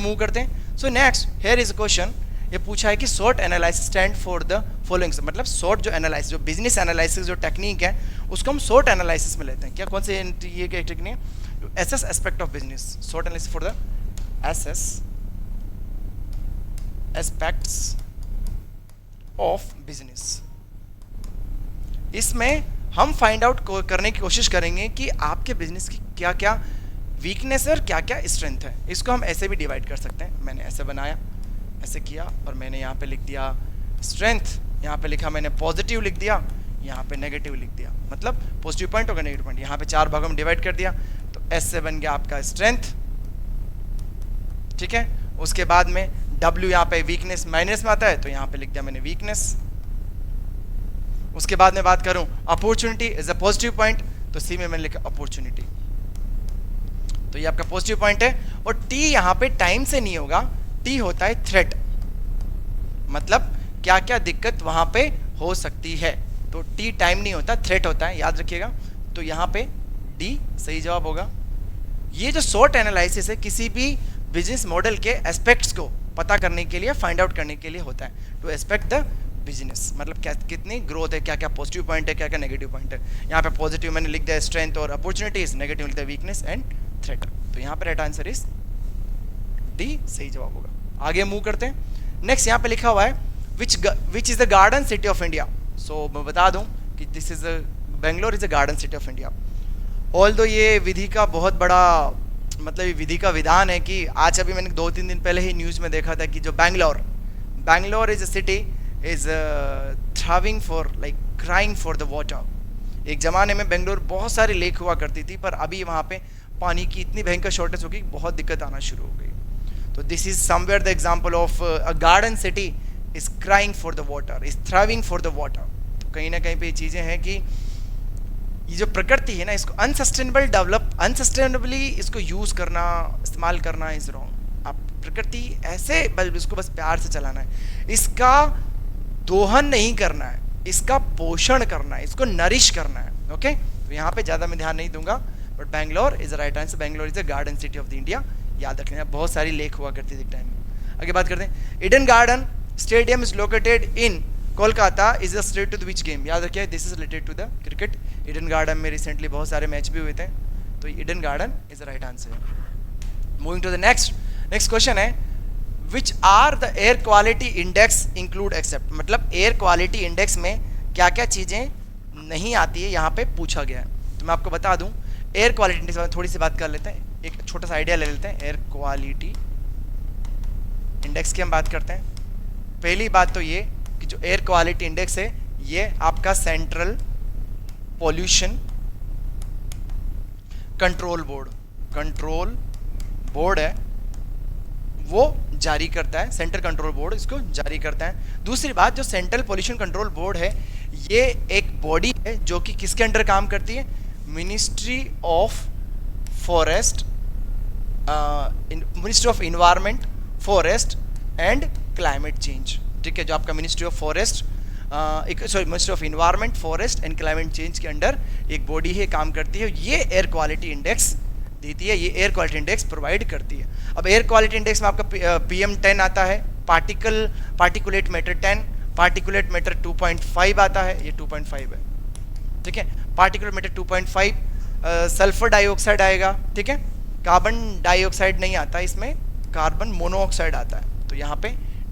Move करते हैं। So next here is a question, ये पूछा है कि short analysis stand for the following, मतलब शॉर्ट जो एनालिसिस, जो बिजनेस एनालिसिस जो टेक्निक है उसको हम शॉर्ट एनालिसिस में लेते हैं। क्या कौन से ये क्या टेक्निक है? SS aspect of business, short analysis for the SS aspects of business. इसमें हम फाइंड आउट करने की कोशिश करेंगे कि आपके बिजनेस की क्या क्या वीकनेस है और क्या क्या स्ट्रेंथ है। इसको हम ऐसे भी डिवाइड कर सकते हैं, मैंने ऐसे बनाया, ऐसे किया और मैंने यहाँ पे लिख दिया स्ट्रेंथ, यहाँ पे लिखा मैंने पॉजिटिव लिख दिया, यहाँ पे नेगेटिव लिख दिया, मतलब पॉजिटिव पॉइंट होगा नेगेटिव पॉइंट। यहाँ पे 4 भागों में डिवाइड कर दिया, तो एस से बन गया आपका स्ट्रेंथ, ठीक है। उसके बाद में डब्ल्यू यहाँ पे वीकनेस माइनस में आता है, तो यहाँ पे लिख दिया मैंने वीकनेस। उसके बाद में बात करूं opportunity is a positive point, तो सी में मैंने लिखा अपॉर्चुनिटी, तो ये आपका पॉजिटिव पॉइंट है। और टी यहाँ पे टाइम से नहीं होगा, टी होता है थ्रेट, मतलब क्या क्या दिक्कत वहां पे हो सकती है। तो टी टाइम नहीं होता, थ्रेट होता है, याद रखिएगा। तो यहाँ पे डी सही जवाब होगा। ये जो शॉर्ट एनालिसिस है किसी भी बिजनेस मॉडल के एस्पेक्ट्स को पता करने के लिए, फाइंड आउट करने के लिए होता है। टू एस्पेक्ट द बिजनेस, मतलब क्या कितनी ग्रोथ है, क्या क्या पॉजिटिव पॉइंट है, क्या क्या नेगेटिव पॉइंट है। यहाँ पे पॉजिटिव मैंने लिख दिया स्ट्रेंथ और अपॉर्चुनिटीज, नेगेटिव लिख दिया वीकनेस एंड थ्रेट। तो यहाँ पे राइट आंसर इज डी, सही जवाब होगा। आगे मूव करते हैं। नेक्स्ट यहाँ पे लिखा हुआ है which is the garden city of India. So मैं बता दूं कि this is Bangalore is the garden city of India. Although ये विधि का बहुत बड़ा, मतलब ये विधि का विधान है कि आज अभी मैंने 2-3 दिन पहले ही न्यूज़ में देखा था कि जो Bangalore is a city is thriving for like crying for the water. एक ज़माने में बेंगलोर बहुत सारी लेक हुआ करती थी, पर अभी वहाँ पे पानी की इतनी भयंकर शॉर्टेज हो गई, बहुत दिक्कत आना शुरू हो गई। तो this is somewhere the example of a garden city is crying for the water, is thriving for the water. तो कहीं ना कहीं पे ये चीज़ें हैं कि ये जो प्रकृति है ना, इसको अनसस्टेनेबली इसको यूज़ करना, इस्तेमाल करना इज रॉन्ग। आप प्रकृति ऐसे इसको बस प्यार से चलाना है, इसका दोहन नहीं करना है, इसका पोषण करना है, इसको नरिश करना है। ओके, तो यहाँ पे ज़्यादा मैं ध्यान नहीं दूंगा, but Bangalore is right answer. Bangalore is the garden city of the India, याद रखना। बहुत सारी लेक हुआ करती थी टाइम में। आगे बात करते हैं। Eden Garden stadium is located in Kolkata is the state to the which game. याद रखिए this is related to the cricket. Eden Garden में रिसेंटली बहुत सारे मैच भी हुए थे, तो Eden Garden is the right answer. Moving to the next question है which are the air quality index include except, मतलब एयर क्वालिटी इंडेक्स में क्या क्या चीज़ें नहीं आती है, यहाँ पे पूछा गया है। तो मैं आपको बता दूं एयर क्वालिटी इंडेक्स में थोड़ी सी बात कर लेते हैं, एक छोटा सा आइडिया ले लेते हैं। एयर क्वालिटी इंडेक्स की हम बात करते हैं। पहली बात तो ये कि जो एयर क्वालिटी इंडेक्स है ये आपका सेंट्रल पॉल्यूशन कंट्रोल बोर्ड है, वो जारी करता है। सेंट्रल कंट्रोल बोर्ड इसको जारी करता है। दूसरी बात, जो सेंट्रल पॉल्यूशन कंट्रोल बोर्ड है ये एक बॉडी है जो कि किसके अंडर काम करती है? Ministry of forest, ministry of Environment, Forest and Climate change. ठीक है, जो आपका ministry of forest ministry of Environment, Forest and Climate Change के अंडर एक बॉडी है, काम करती है। ये एयर क्वालिटी इंडेक्स देती है, ये एयर क्वालिटी इंडेक्स प्रोवाइड करती है। अब एयर क्वालिटी इंडेक्स में आपका PM10 आता है, पार्टिकुलेट मैटर 10, पार्टिकुलेट मैटर 2.5 आता है, ये 2.5 है। ठीक है, पार्टिकुलेट मैटर 2.5, सल्फर डाइऑक्साइड आएगा। ठीक है, कार्बन डाइऑक्साइड नहीं आता, इसमें कार्बन मोनोऑक्साइड आता है। तो यहाँ पे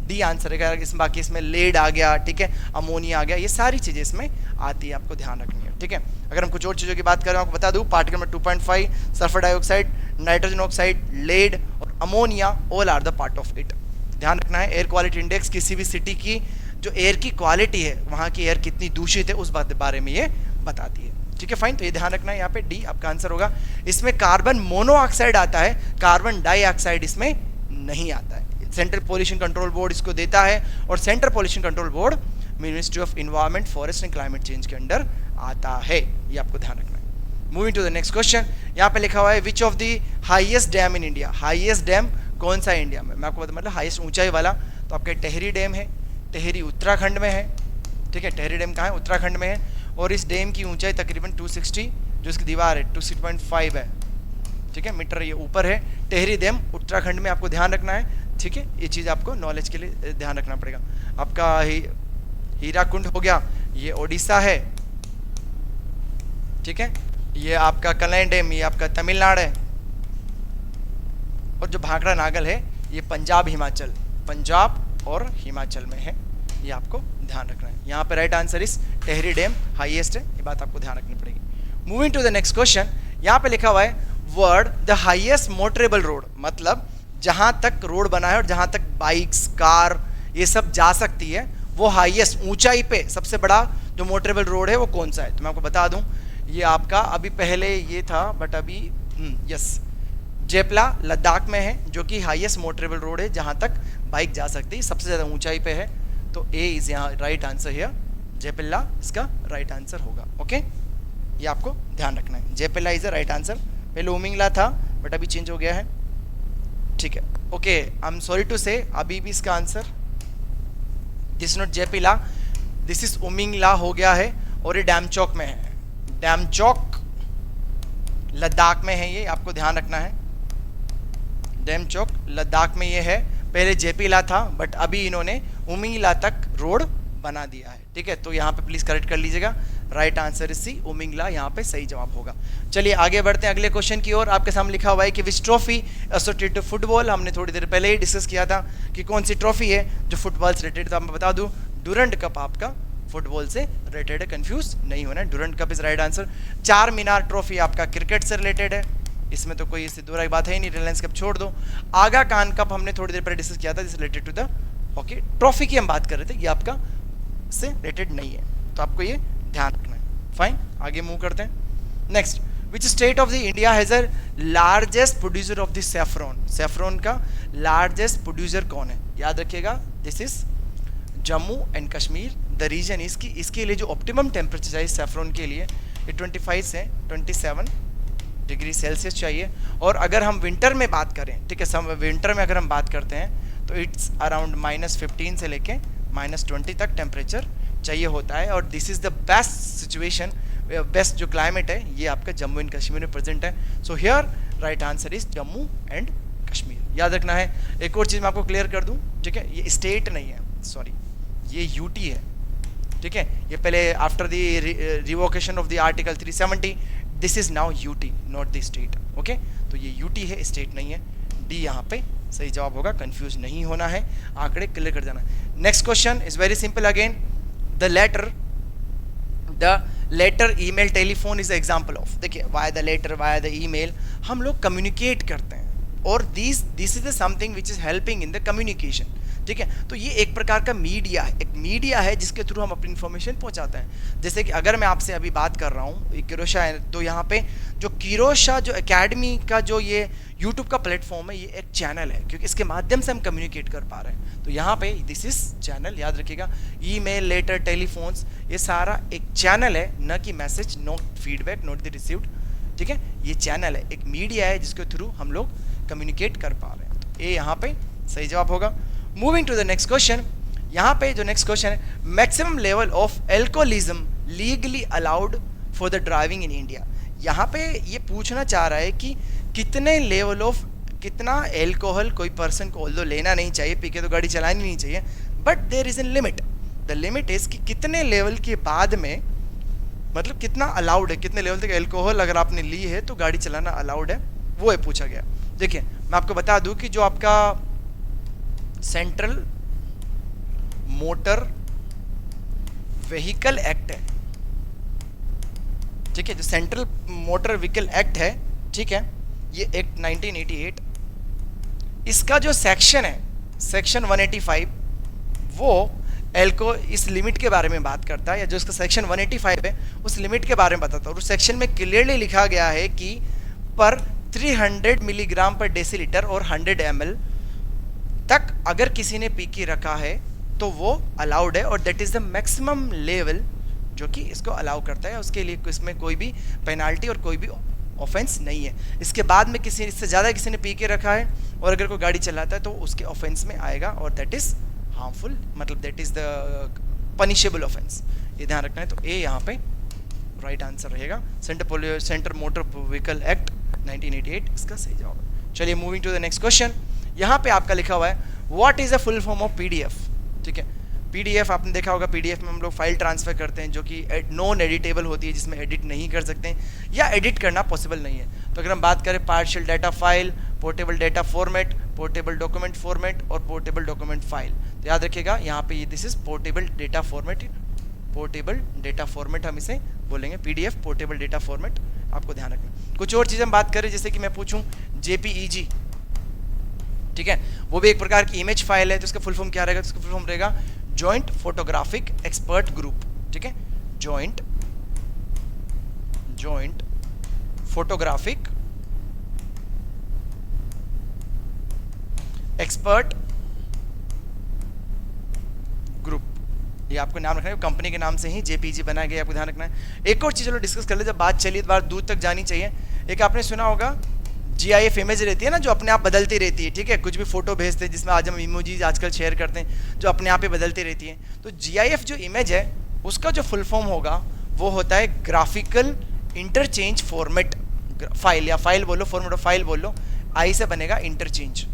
डी आंसर है। इसमें बाकी इसमें लेड आ गया, ठीक है, अमोनिया आ गया, ये सारी चीज़ें इसमें आती है, आपको ध्यान रखनी है। ठीक है, अगर हम कुछ और चीज़ों की बात करें, आपको बता दूं पार्टिकल में 2.5, sulphur dioxide, nitrogen oxide, lead और ammonia all are the part of it. ध्यान रखना है, एयर क्वालिटी इंडेक्स किसी भी सिटी की जो एयर की क्वालिटी है, वहाँ की एयर कितनी दूषित है उस बारे में ये बताती है। ठीक है, फाइन, तो ये ध्यान रखना है, यहाँ पे डी आपका आंसर होगा। इसमें कार्बन मोनोऑक्साइड आता है, कार्बन डाइऑक्साइड इसमें नहीं आता है। सेंट्रल पॉल्यूशन कंट्रोल बोर्ड इसको देता है और Central Pollution Control Board Ministry of Environment, Forest and Climate Change के अंडर आता है, ये आपको ध्यान रखना है। Moving to the next question, यहाँ पे लिखा हुआ है which of the highest dam in India. Highest dam कौन सा है इंडिया में? मैं आपको बता, मतलब हाईएस्ट ऊंचाई वाला, तो आपका टेहरी डैम है। टेहरी उत्तराखंड में है। ठीक है, टेहरी डैम कहाँ है? उत्तराखंड में है। और इस डैम की ऊंचाई तकरीबन 260, जो इसकी दीवार है 260.5 है। ठीक है, मीटर ये ऊपर है। टेहरी डैम उत्तराखंड में आपको ध्यान रखना है, ठीक है, ये चीज़ आपको नॉलेज के लिए ध्यान रखना पड़ेगा। आपका हीराकुंड हो गया, ये ओडिशा है, ठीक है, ये आपका कलैन डैम ये आपका तमिलनाडु है, और जो भाखड़ा नागल है ये पंजाब हिमाचल, पंजाब और हिमाचल में है, ये आपको ध्यान रखना है। यहाँ पे राइट आंसर इस टेहरी डैम हाईएस्ट है, ये बात आपको ध्यान रखनी पड़ेगी। Moving to the next question, यहाँ पे लिखा हुआ है word the highest motorable road, मतलब जहाँ तक रोड बना है और जहाँ तक बाइक्स कार ये सब जा सकती है, वो हाईएस्ट ऊंचाई पे सबसे बड़ा जो मोटरेबल रोड है वो कौन सा है। तो मैं आपको बता दूं, ये आपका अभी पहले ये था बट अभी यस जेपला लद्दाख में है, जो कि हाईएस्ट मोटरेबल रोड है जहाँ तक बाइक जा सकती है, सबसे ज़्यादा ऊंचाई पे है। तो ए इज यहाँ राइट आंसर है, जेपिल्ला इसका राइट आंसर होगा। ओके, ये आपको ध्यान रखना है, जेपिल्ला इज द राइट आंसर। पहले उमिंगला था बट अभी चेंज हो गया है, ठीक है। Okay, I am sorry to say अभी भी इसका आंसर दिस नॉट जेपिला, दिस इज उमिंगला हो गया है, और ये डैमचौक में है, डैमचौक लद्दाख में है, ये आपको ध्यान रखना है। डैमचौक लद्दाख में ये है, पहले जेपीला था बट अभी इन्होंने उमिंगला तक रोड बना दिया है, ठीक है। तो यहाँ पे प्लीज करेक्ट कर लीजिएगा, right answer is C, Umlingla यहाँ पे सही जवाब होगा। चलिए आगे बढ़ते हैं अगले क्वेश्चन की ओर। आपके सामने लिखा हुआ है कि विच ट्रॉफी एसोसिएटेड टू फुटबॉल, हमने थोड़ी देर पहले ही डिस्कस किया था कि कौन सी ट्रॉफी है जो फुटबॉल से रिलेटेड। तो मैं बता दूं, डूरंड कप आपका फुटबॉल से रिलेटेड है, कंफ्यूज नहीं होना है, Durand cup is right answer. चार मीनार ट्रॉफी आपका क्रिकेट से रिलेटेड है, इसमें तो कोई इससे दूर की बात है ही नहीं, रिलायंस कप छोड़ दो। आगा खान कप हमने थोड़ी देर पहले डिस्कस किया था, this related to the hockey. Trophy की हम बात कर रहे थे, ये आपका से रिलेटेड नहीं है, तो आपको ये ध्यान रखना है। फाइन, आगे मूव करते हैं। Next, which state of the India has a largest producer of the saffron, saffron का लार्जेस्ट प्रोड्यूसर कौन है, याद रखिएगा, this is Jammu and Kashmir. The reason इसकी, इसके लिए जो ऑप्टिमम टेम्परेचर चाहिए सैफरॉन के लिए ये 25 से 27 डिग्री सेल्सियस चाहिए। और अगर हम विंटर में बात करें, ठीक है, विंटर में अगर हम बात करते हैं तो इट्स अराउंड -15 से लेके -20 तक टेम्परेचर चाहिए होता है। और this is the best situation, best जो क्लाइमेट है ये आपका जम्मू एंड कश्मीर में प्रेजेंट है। So here right answer is Jammu and Kashmir, याद रखना है। एक और चीज़ मैं आपको क्लियर कर दूं, ठीक है, ये स्टेट नहीं है, सॉरी, ये यूटी है, ठीक है। ये पहले after the revocation of the article 370 this is now UT not the state. Okay, तो ये यूटी है, स्टेट नहीं है। डी यहाँ पे सही जवाब होगा, कंफ्यूज नहीं होना है, आंकड़े क्लियर कर जाना है। Next question is very simple again, the letter email telephone is example of. देखिए, via the letter via the email हम लोग कम्युनिकेट करते हैं, और this is the something which is helping in the communication, ठीक है। तो ये एक प्रकार का मीडिया है, एक मीडिया है जिसके थ्रू हम अपनी इन्फॉर्मेशन पहुंचाते हैं। जैसे कि अगर मैं आपसे अभी बात कर रहा हूँ किरोशा है, तो यहाँ पे जो किरोशा जो एकेडमी का जो ये यूट्यूब का प्लेटफॉर्म है, ये एक चैनल है, क्योंकि इसके माध्यम से हम कम्युनिकेट कर पा रहे हैं। तो यहाँ पे दिस इज चैनल, याद रखिएगा। ईमेल, लेटर, टेलीफोन्स, ये सारा एक चैनल है, न कि message, note feedback, note the received, ठीक है। ये चैनल है, एक मीडिया है जिसके थ्रू हम लोग कम्युनिकेट कर पा रहे हैं। तो ए यहाँ पे सही जवाब होगा। Moving to the next question, यहाँ पे जो नेक्स्ट क्वेश्चन है, maximum level of alcoholism legally allowed for the driving in India. यहाँ पे ये पूछना चाह रहा है कि कितने लेवल ऑफ, कितना एल्कोहल कोई पर्सन को ऑल्दो लेना नहीं चाहिए, पी के तो गाड़ी चलानी नहीं चाहिए, but there is an limit. The limit is कि कितने लेवल के बाद में, मतलब कितना अलाउड है, कितने लेवल तक एल्कोहल अगर आपने ली है तो गाड़ी चलाना अलाउड है, वो है पूछा गया। देखिए, मैं आपको बता दूं कि जो आपका सेंट्रल मोटर व्हीकल एक्ट है, ठीक है, जो सेंट्रल मोटर व्हीकल एक्ट है, ठीक है, ये एक्ट 1988, इसका जो सेक्शन है, सेक्शन 185, वो इस लिमिट के बारे में बात करता है, या जो इसका सेक्शन 185 है उस लिमिट के बारे में बताता है। और उस सेक्शन में क्लियरली लिखा गया है कि पर 300 मिलीग्राम पर डेसीलीटर और 100 ml तक अगर किसी ने पी के रखा है तो वो अलाउड है, और that is the maximum level जो कि इसको अलाउ करता है। उसके लिए इसमें कोई भी पेनाल्टी और कोई भी ऑफेंस नहीं है। इसके बाद में किसी, इससे ज़्यादा किसी ने पी के रखा है और अगर कोई गाड़ी चलाता है तो उसके ऑफेंस में आएगा, और दैट इज हार्मफुल, मतलब that is the punishable offence, ये ध्यान रखना है। तो ए यहाँ पे राइट आंसर रहेगा। सेंटर मोटर व्हीकल एक्ट 1988 इसका सही जवाब है। चलिए moving to the next question. यहाँ पे आपका लिखा हुआ है what is a full form of PDF. ठीक है, पीडीएफ आपने देखा होगा, पीडीएफ में हम लोग फाइल ट्रांसफर करते हैं जो कि नॉन एडिटेबल होती है, जिसमें एडिट नहीं कर सकते हैं या एडिट करना पॉसिबल नहीं है। तो अगर हम बात करें partial data file, portable data format, portable document format और पोर्टेबल डॉक्यूमेंट फाइल, तो याद रखिएगा यहाँ पे this is portable data format. Portable data format हम इसे बोलेंगे, पीडीएफ पोर्टेबल डेटा फॉर्मेट, आपको ध्यान रखना। कुछ और चीज़ हम बात करें, जैसे कि मैं पूछूं जेपीईजी, ठीक है, वो भी एक प्रकार की इमेज फाइल है, तो इसका फुल फॉर्म क्या रहेगा? तो इसका फुल फॉर्म रहेगा जॉइंट फोटोग्राफिक एक्सपर्ट ग्रुप। ठीक है, जॉइंट फोटोग्राफिक एक्सपर्ट ग्रुप, ये आपको नाम रखना है, कंपनी के नाम से ही जेपीजी बनाया गया, आपको ध्यान रखना है। एक और चीज चलो डिस्कस कर ले, जब बात चली तो बात दूर तक जानी चाहिए। एक आपने सुना होगा जीआईएफ इमेज रहती है ना, जो अपने आप बदलती रहती है। ठीक है, कुछ भी फोटो भेजते हैं, जिसमें आज हम इमोजीज आजकल शेयर करते हैं, जो अपने आप ही बदलती रहती है। तो जीआईएफ जो इमेज है उसका जो फुल फॉर्म होगा वो होता है ग्राफिकल इंटरचेंज फॉर्मेट फाइल, या फाइल बोलो, फॉर्मेट ऑफ फाइल बोलो, आई से बनेगा इंटरचेंज।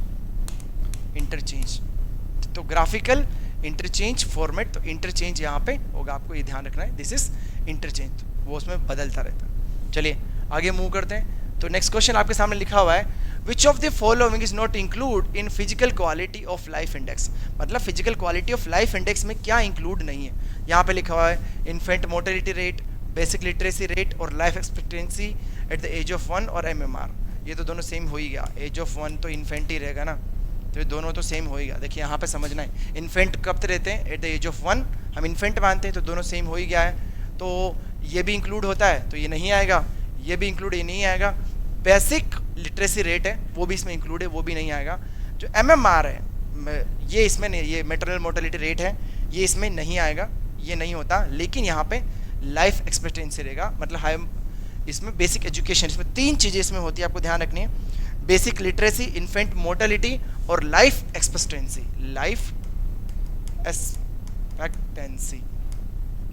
तो ग्राफिकल इंटरचेंज फॉर्मेट, तो इंटरचेंज यहाँ पे होगा, आपको ये ध्यान रखना है, दिस इज इंटरचेंज, वो उसमें बदलता रहता है। चलिए आगे मूव करते हैं। तो नेक्स्ट क्वेश्चन आपके सामने लिखा हुआ है which of the following is not include in physical quality of life index. मतलब physical quality of life index में क्या इंक्लूड नहीं है। यहाँ पे लिखा हुआ है infant mortality rate, basic literacy rate और life expectancy at the age of 1 और एमएमआर। ये तो दोनों सेम हो ही गया, एज ऑफ 1 तो इन्फेंट ही रहेगा ना, तो ये दोनों तो सेम हो ही गया। देखिए यहाँ पे समझना है, इन्फेंट कब तक रहते हैं? एट द एज ऑफ 1, हम इन्फेंट मानते हैं, तो दोनों सेम हो ही गया है। तो ये भी इंक्लूड होता है, तो ये नहीं आएगा, ये भी इंक्लूड, ये नहीं आएगा। बेसिक लिटरेसी रेट है वो भी इसमें इंक्लूड है, वो भी नहीं आएगा। जो एमएमआर है ये इसमें नहीं, ये मैटरनल मोर्टेलिटी रेट है, ये इसमें नहीं आएगा, ये नहीं होता। लेकिन यहाँ पे लाइफ एक्सपेक्टेंसी रहेगा, मतलब हाई, इसमें बेसिक एजुकेशन, इसमें 3 चीज़ें इसमें होती है, आपको ध्यान रखनी है, बेसिक लिटरेसी, इन्फेंट मोर्टेलिटी और लाइफ एक्सपेक्टेंसी। लाइफ एक्सपेक्टेंसी,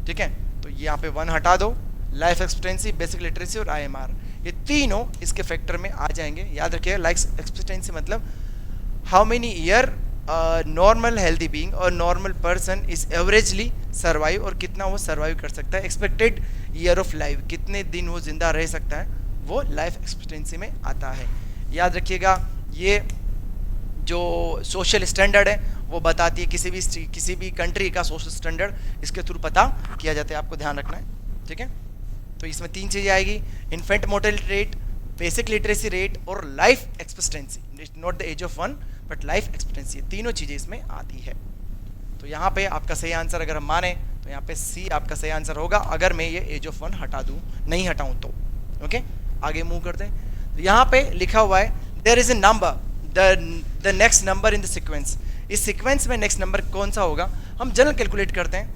ठीक है, तो यहाँ पे 1 हटा दो, लाइफ एक्सपेक्टेंसी, बेसिक लिटरेसी और आईएमआर, ये तीनों इसके फैक्टर में आ जाएंगे। याद रखिएगा, लाइफ एक्सपेक्टेंसी मतलब how many year normal healthy being और normal person is averagely survive, और कितना वो सर्वाइव कर सकता है। एक्सपेक्टेड ईयर ऑफ लाइफ, कितने दिन वो जिंदा रह सकता है, वो लाइफ एक्सपेक्टेंसी में आता है। याद रखिएगा, ये जो सोशल स्टैंडर्ड है वो बताती है किसी भी कंट्री का सोशल स्टैंडर्ड इसके थ्रू पता किया जाता है, आपको ध्यान रखना है। ठीक है, तो इसमें 3 चीज़ें आएगी, infant mortality rate, basic literacy rate और life expectancy, not the age of 1 but life expectancy, तीनों चीज़ें इसमें आती है। तो यहाँ पे आपका सही आंसर अगर हम माने तो यहाँ पे सी आपका सही आंसर होगा, अगर मैं ये एज ऑफ 1 हटा दूँ, नहीं हटाऊँ तो। ओके, आगे मूव करते हैं। तो यहाँ पे लिखा हुआ है there is a number, the next number in the sequence. इस सिक्वेंस में नेक्स्ट नंबर कौन सा होगा? हम जनरल कैलकुलेट करते हैं,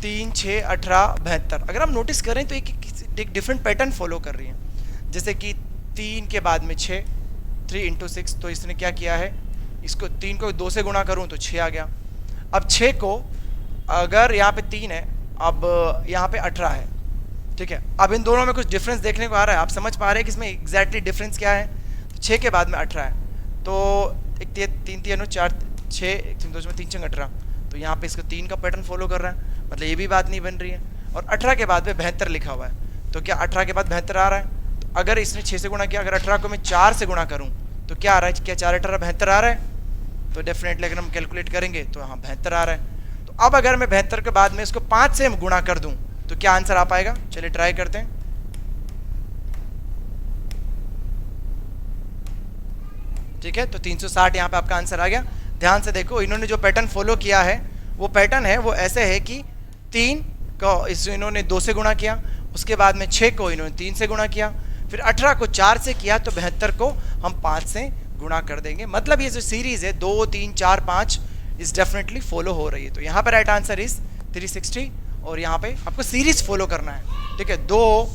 3, 6, 18, 72। अगर हम नोटिस करें तो एक डिफरेंट पैटर्न फॉलो कर रही है। जैसे कि 3 के बाद में 6, 3 × 6, तो इसने क्या किया है, इसको 3 को 2 से गुणा करूं तो 6 आ गया। अब 6 को, अगर यहाँ पे 3 है, अब यहाँ पे 18 है, ठीक है। अब इन दोनों में कुछ डिफरेंस देखने को आ रहा है, आप समझ पा रहे हैं कि इसमें एग्जैक्टली डिफरेंस क्या है। तो 6 के बाद में 18 है, तो 1 3 3 4 6 1 2 3 6 18, तो यहाँ पे इसको 3 का पैटर्न फॉलो कर रहा है, मतलब ये भी बात नहीं बन रही है। और 18 के बाद में 72 लिखा हुआ है, तो क्या 18 के बाद 72 आ रहा है? तो अगर इसने 6 से गुणा किया, अगर 18 को मैं 4 से गुणा करूँ तो क्या आ रहा है? क्या 4 18 72 आ रहा है? तो डेफिनेटली अगर हम कैलकुलेट करेंगे तो हाँ 72 आ रहा है। तो अब अगर मैं 72 के बाद में इसको 5 से गुणा कर दूं तो क्या आंसर आ पाएगा? चलिए ट्राई करते हैं। ठीक है, तो 360 यहाँ पे आपका आंसर आ गया। ध्यान से देखो, इन्होंने जो पैटर्न फॉलो किया है वो पैटर्न है वो ऐसे है कि 3 को इन्होंने 2 से गुणा किया, उसके बाद में 6 को इन्होंने 3 से गुणा किया, फिर 18 को 4 से किया, तो 72 को हम 5 से गुणा कर देंगे। मतलब ये जो सीरीज है 2 3 4 5 इस डेफिनेटली फॉलो हो रही है। तो यहाँ पर राइट आंसर इज 360, और यहाँ पे आपको सीरीज फॉलो करना है। ठीक है, 2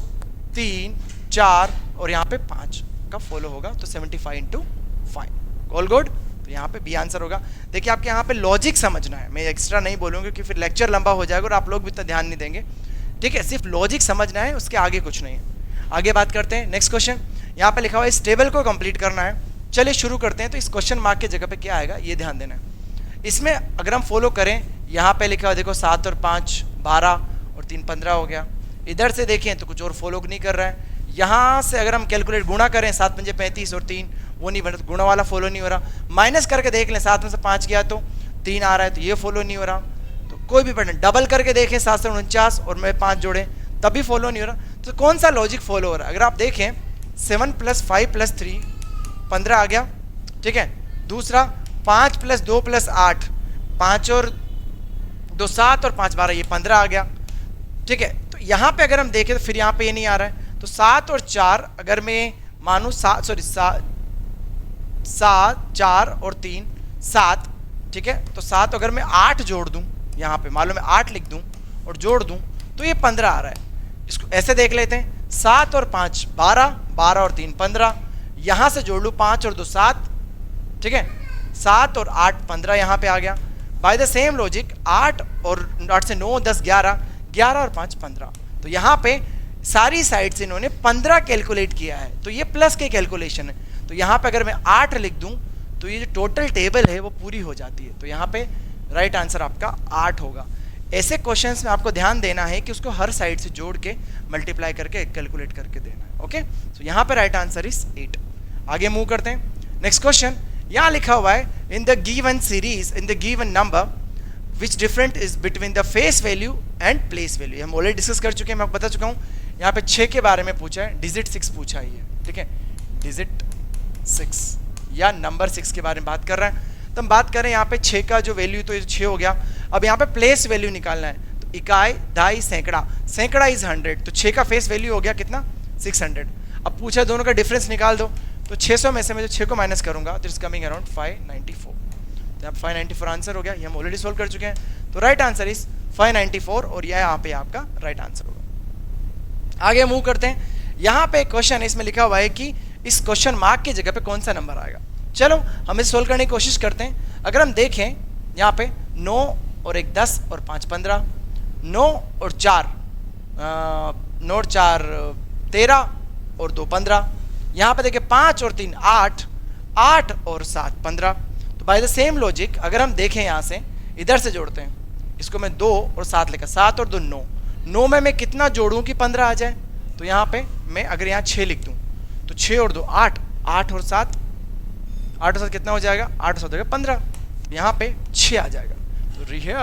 3 4 और यहाँ पे 5 का फॉलो होगा, तो 75 × 5 ऑल गुड। तो यहाँ पे बी आंसर होगा। देखिए आपके यहाँ पे लॉजिक समझना है, मैं एक्स्ट्रा नहीं बोलूँगा क्योंकि फिर लेक्चर लंबा हो जाएगा और आप लोग भी इतना ध्यान नहीं देंगे। ठीक है, सिर्फ लॉजिक समझना है, उसके आगे कुछ नहीं है। आगे बात करते हैं नेक्स्ट क्वेश्चन। यहाँ पे लिखा हुआ है इस टेबल को कंप्लीट करना है। चलिए शुरू करते हैं। तो इस क्वेश्चन मार्क की जगह पे क्या आएगा ये ध्यान देना है। इसमें अगर हम फॉलो करें, यहाँ पे लिखा हुआ देखो 7 और 5 12 और 3 15 हो गया। इधर से देखें तो कुछ और फॉलो नहीं कर रहा है। यहाँ से अगर हम कैलकुलेट गुणा करें 7 पंजे 35 और 3 वो नहीं बन रहा, गुणा वाला फॉलो नहीं हो रहा। माइनस करके देख लें, 7 में से 5 गया तो 3 आ रहा है, तो ये फॉलो नहीं हो रहा। तो कोई भी पैटर्न डबल करके देखें 7 से 49 और मैं 5 जोड़े तब भी फॉलो नहीं हो रहा। तो कौन सा लॉजिक फॉलो हो रहा है? अगर आप देखें 7 + 5 + 3 15 आ गया, ठीक है। दूसरा 5 + 2 + 8 5 और 2 7 और 5 12 ये 15 आ गया, ठीक है। तो यहाँ पे अगर हम देखें तो फिर यहाँ पे ये नहीं आ रहा है। तो 7 और 4 अगर मैं मानूँ 7 4 और 3 7, ठीक है। तो 7 अगर मैं 8 जोड़ दूँ, यहाँ पे मालूम है 8 लिख दूँ और जोड़ दूँ तो ये 15 आ रहा है। इसको ऐसे देख लेते हैं, 7 और 5 12 12 और 3 15, यहाँ से जोड़ लूँ 5 और 2 7, ठीक है। 7 और 8 15 यहाँ पे आ गया। बाय द सेम लॉजिक 8 और 8 से 9 10 11 11 और 5 15। तो यहाँ पे सारी साइड से इन्होंने 15 कैलकुलेट किया है, तो ये प्लस के कैलकुलेशन है। तो यहाँ पे अगर मैं 8 लिख दूँ तो ये जो टोटल टेबल है वो पूरी हो जाती है। तो यहाँ पे राइट आंसर आपका 8 होगा। ऐसे क्वेश्चंस में आपको ध्यान देना है कि उसको हर साइड से जोड़ के मल्टीप्लाई करके कैलकुलेट करके देना है। ओके, तो यहाँ पे राइट आंसर इज 8। आगे मूव करते हैं। नेक्स्ट क्वेश्चन यहाँ लिखा हुआ है in the given series in the given number which different is between the face value and place value. हम ऑलरेडी डिस्कस कर चुके हैं, मैं आपको बता चुका हूँ। यहाँ पे 6 के बारे में पूछा है, डिजिट 6 पूछा है ये, ठीक है। डिजिट 6 या नंबर 6 के बारे में बात कर रहा है। तो हम बात करें यहाँ पे 6 का जो वैल्यू तो ये 6 हो गया। अब यहाँ पे प्लेस वैल्यू निकालना है, तो इकाई दहाई सैकड़ा, सैकड़ा इज 100, तो 6 का फेस वैल्यू हो गया कितना 600। अब पूछा दोनों का डिफरेंस निकाल दो, तो 600 में से मैं जो 6 को माइनस करूंगा तो इट्स कमिंग अराउंड 594। तो यहाँ 594 आंसर हो गया, ये हम ऑलरेडी सोल्व कर चुके हैं। तो राइट आंसर इज 594 और यह यहाँ पे आपका राइट आंसर होगा। आगे मूव करते हैं। यहाँ पे एक क्वेश्चन है, इसमें लिखा हुआ है कि इस क्वेश्चन मार्क की जगह पे कौन सा नंबर आएगा। चलो हम इसे सोल्व करने की कोशिश करते हैं। अगर हम देखें यहाँ पे 9 और 1 10 और 5 15, 9 और 4 13 और 2 15, यहाँ पे देखें 5 और 3 8, 8 और 7 15। तो बाय द सेम लॉजिक अगर हम देखें यहाँ से इधर से जोड़ते हैं, इसको मैं 2 और 7 लिखा, 7 और 2 9, 9 में मैं कितना जोड़ूं कि 15 आ जाए। तो यहाँ पे मैं अगर यहाँ 6 लिख दूं तो 6 और 2 8, 8 और 7, 8 और 7 कितना हो जाएगा, 8 और 7 हो जाएगा 15, यहाँ पे 6 आ जाएगा। तो हियर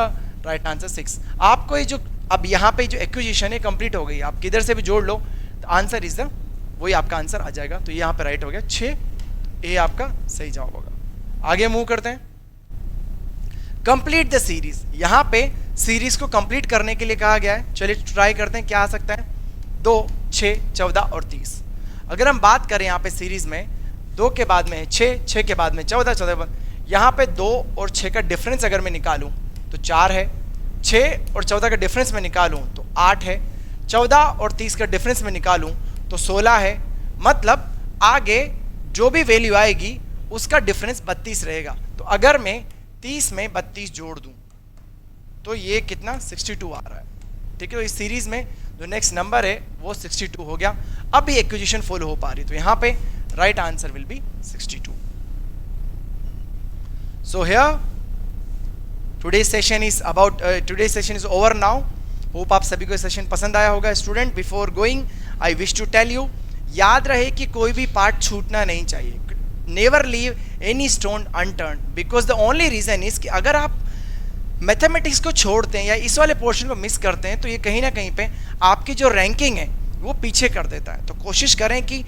राइट आंसर 6। आपको ये जो अब यहाँ पे जो एक्विजिशन है कंप्लीट हो गई, आप किधर से भी जोड़ लो तो आंसर इज द वही आपका आंसर आ जाएगा। तो यहाँ पे राइट हो गया 6, ये आपका सही जवाब होगा। आगे मूव करते हैं। कंप्लीट द सीरीज, यहाँ पे सीरीज को कंप्लीट करने के लिए कहा गया है। चलिए ट्राई करते हैं क्या आ सकता है। 2 6 14 और 30। अगर हम बात करें यहाँ पे सीरीज में 2 के बाद में 6, 6 के बाद में 14, 14 यहाँ पे 2 और 6 का डिफरेंस अगर मैं निकालूं तो 4 है, 6 और 14 का डिफरेंस में निकालूं तो 8 है, 14 और 30 का डिफरेंस में निकालूं तो 16 है। मतलब आगे जो भी वैल्यू आएगी उसका डिफरेंस 32 रहेगा। तो अगर मैं 30 में 32 जोड़ दूं तो ये कितना 62 आ रहा है, ठीक है। तो इस सीरीज में जो नेक्स्ट नंबर है वो 62 हो गया। अब ये एक्विजिशन फॉलो हो पा रही, तो यहाँ पे right answer will be 62। So here today's session is about today's session is over now. Hope आप सभी को सेशन पसंद आया होगा। Student before going I wish to tell you, याद रहे कि कोई भी पार्ट छूटना नहीं चाहिए। Never leave any stone unturned, because the only reason is कि अगर आप मैथमेटिक्स को छोड़ते हैं या इस वाले पोर्शन को मिस करते हैं तो ये कहीं ना कहीं पे आपकी जो रैंकिंग है वो पीछे कर देता है। तो कोशिश करें कि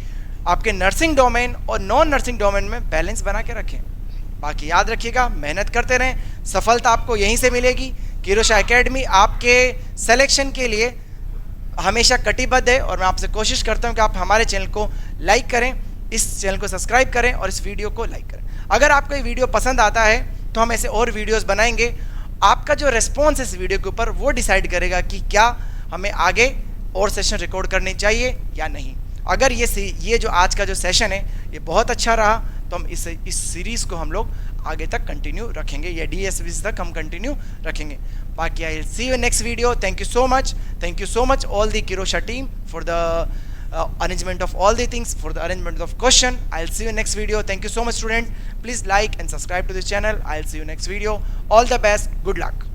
आपके नर्सिंग डोमेन और नॉन नर्सिंग डोमेन में बैलेंस बना के रखें। बाकी याद रखिएगा, मेहनत करते रहें, सफलता आपको यहीं से मिलेगी। किरोशा एकेडमी आपके सिलेक्शन के लिए हमेशा कटिबद्ध है और मैं आपसे कोशिश करता हूं कि आप हमारे चैनल को लाइक करें, इस चैनल को सब्सक्राइब करें और इस वीडियो को लाइक करें। अगर आपको ये वीडियो पसंद आता है तो हम ऐसे और वीडियोस बनाएंगे। आपका जो रिस्पॉन्स है इस वीडियो के ऊपर वो डिसाइड करेगा कि क्या हमें आगे और सेशन रिकॉर्ड करने चाहिए या नहीं। अगर ये जो आज का जो सेशन है ये बहुत अच्छा रहा तो हम इस सीरीज़ को हम लोग आगे तक कंटिन्यू रखेंगे, या DSVC तक हम कंटिन्यू रखेंगे। बाकी I see you next video. Thank you so much all the किरोशा team for the arrangement of all the things, for the arrangement of question. I'll see you next video. Thank you so much, student. Please like and subscribe to this channel. I'll see you next video. All the best. Good luck.